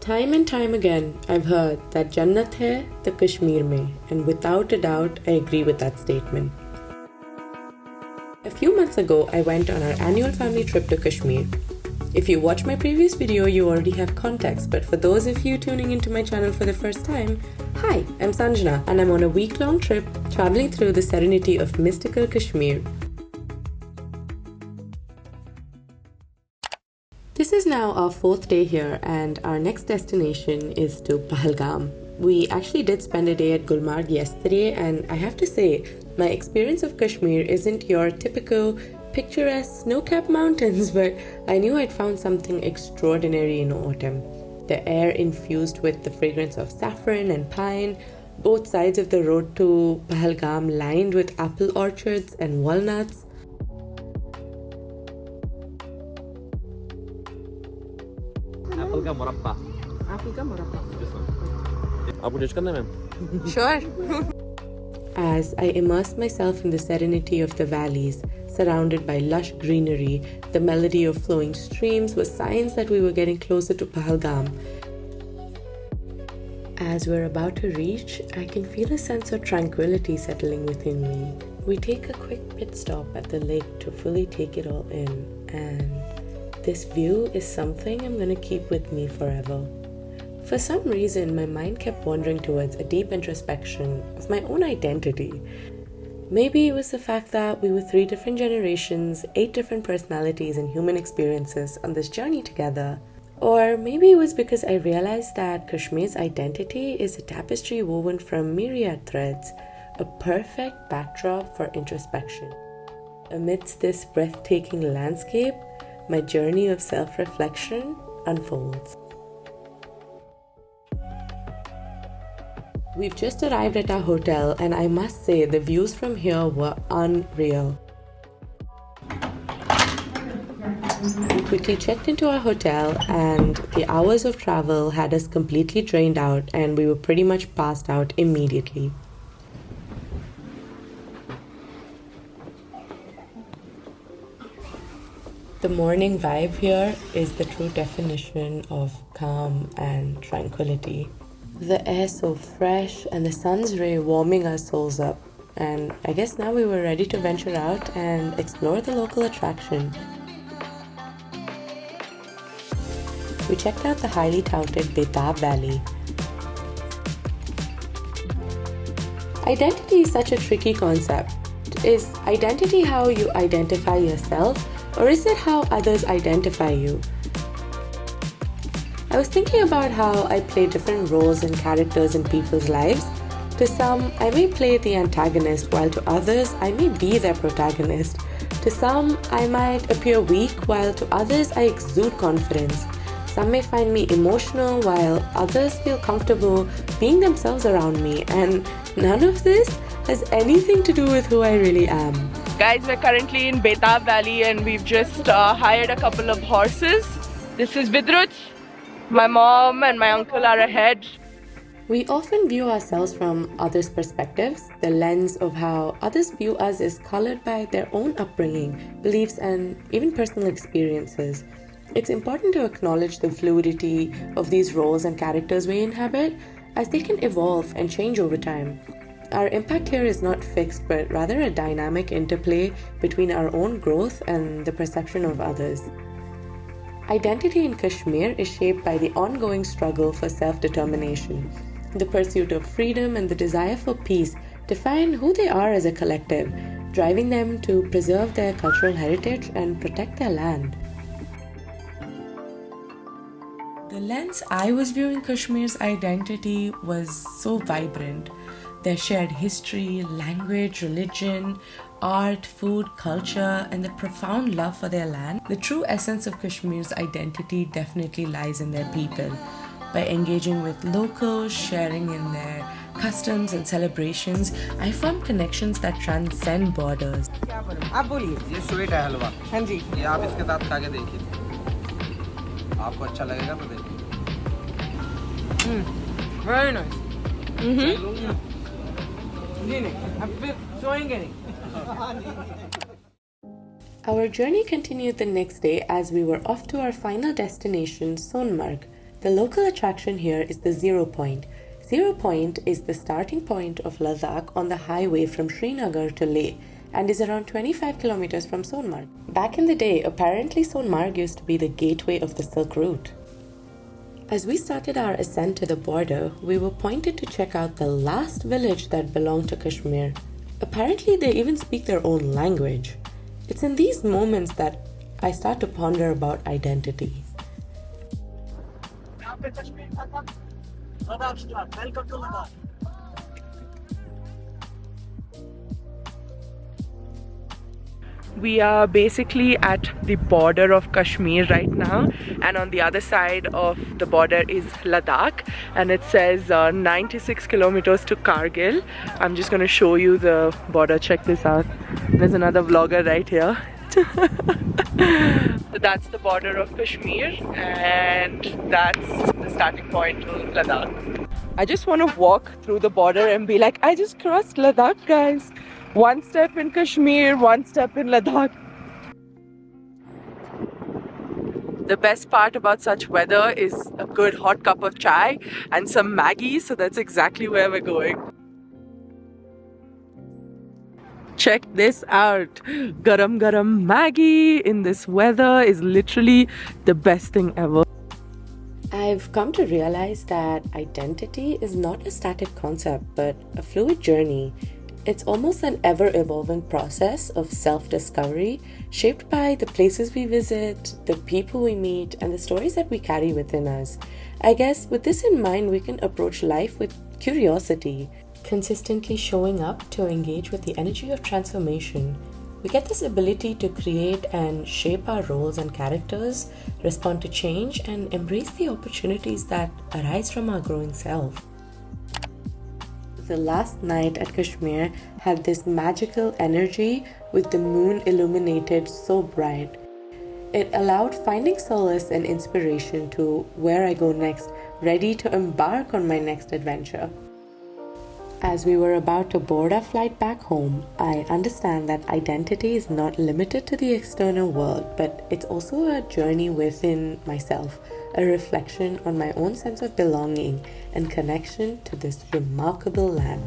Time and time again, I've heard that Jannat hai to Kashmir mein, and without a doubt, I agree with that statement. A few months ago, I went on our annual family trip to Kashmir. If you watched my previous video, you already have context, but for those of you tuning into my channel for the first time, hi, I'm Sanjana, and I'm on a week-long trip traveling through the serenity of mystical Kashmir. This is now our 4th day here, and our next destination is to Pahalgam. We actually did spend a day at Gulmarg yesterday, and I have to say, my experience of Kashmir isn't your typical picturesque snow-capped mountains, but I knew I'd found something extraordinary in autumn. The air infused with the fragrance of saffron and pine, both sides of the road to Pahalgam lined with apple orchards and walnuts. Apple ka murabba. This one. Aapko taste karna hai, ma'am? Sure. As I immersed myself in the serenity of the valleys, surrounded by lush greenery, the melody of flowing streams was signs that we were getting closer to Pahalgam. As we're about to reach, I can feel a sense of tranquility settling within me. We take a quick pit stop at the lake to fully take it all in, and this view is something I'm going to keep with me forever. For some reason, my mind kept wandering towards a deep introspection of my own identity. Maybe it was the fact that we were 3 different generations, 8 different personalities and human experiences on this journey together. Or maybe it was because I realized that Kashmir's identity is a tapestry woven from myriad threads, a perfect backdrop for introspection. Amidst this breathtaking landscape, my journey of self-reflection unfolds. We've just arrived at our hotel, and I must say the views from here were unreal. We quickly checked into our hotel, and the hours of travel had us completely drained out, and we were pretty much passed out immediately. The morning vibe here is the true definition of calm and tranquility. The air so fresh and the sun's ray warming our souls up, and I guess now we were ready to venture out and explore the local attraction. We checked out the highly touted Betab Valley. Identity is such a tricky concept. Is identity how you identify yourself, or is it how others identify you? I was thinking about how I play different roles and characters in people's lives. To some, I may play the antagonist, while to others, I may be their protagonist. To some, I might appear weak, while to others, I exude confidence. Some may find me emotional, while others feel comfortable being themselves around me, and none of this has anything to do with who I really am. Guys, we're currently in Betab Valley and we've just hired a couple of horses. This is Vidruch. My mom and my uncle are ahead. We often view ourselves from others' perspectives. The lens of how others view us is colored by their own upbringing, beliefs, and even personal experiences. It's important to acknowledge the fluidity of these roles and characters we inhabit, as they can evolve and change over time. Our impact here is not fixed, but rather a dynamic interplay between our own growth and the perception of others. Identity in Kashmir is shaped by the ongoing struggle for self-determination. The pursuit of freedom and the desire for peace define who they are as a collective, driving them to preserve their cultural heritage and protect their land. The lens I was viewing Kashmir's identity was so vibrant. Their shared history, language, religion, art, food, culture, and the profound love for their land. The true essence of Kashmir's identity definitely lies in their people. By engaging with locals, sharing in their customs and celebrations, I formed connections that transcend borders. आप बोलिए। ये sweet है हलवा। हाँ जी। ये आप इसके साथ खा के देखिए। आपको अच्छा लगेगा तो देखिए। Very nice. Our journey continued the next day as we were off to our final destination, Sonmarg, The local attraction here is the Zero Point. Zero Point is the starting point of Ladakh on the highway from Srinagar to Leh and is around 25 kilometers from Sonmarg. Back in the day, apparently Sonmarg used to be the gateway of the Silk Route. As we started our ascent to the border, we were pointed to check out the last village that belonged to Kashmir. Apparently, they even speak their own language. It's in these moments that I start to ponder about identity. Welcome to Ladakh. We are basically at the border of Kashmir right now, and on the other side of the border is Ladakh, and it says 96 kilometers to Kargil. I'm just going to show you the border. Check this out. There's another vlogger right here. So that's the border of Kashmir, and that's the starting point to Ladakh. I just want to walk through the border and be like, I just crossed Ladakh, guys. One step in Kashmir, one step in Ladakh. The best part about such weather is a good hot cup of chai and some Maggi, so that's exactly where we're going. Check this out. Garam garam Maggi in this weather is literally the best thing ever. I've come to realize that identity is not a static concept, but a fluid journey. It's almost an ever-evolving process of self-discovery, shaped by the places we visit, the people we meet, and the stories that we carry within us. I guess with this in mind, we can approach life with curiosity, consistently showing up to engage with the energy of transformation. We get this ability to create and shape our roles and characters, respond to change, and embrace the opportunities that arise from our growing self. The last night at Kashmir had this magical energy with the moon illuminated so bright. It allowed finding solace and inspiration to where I go next, ready to embark on my next adventure. As we were about to board our flight back home, I understand that identity is not limited to the external world, but it's also a journey within myself, a reflection on my own sense of belonging and connection to this remarkable land.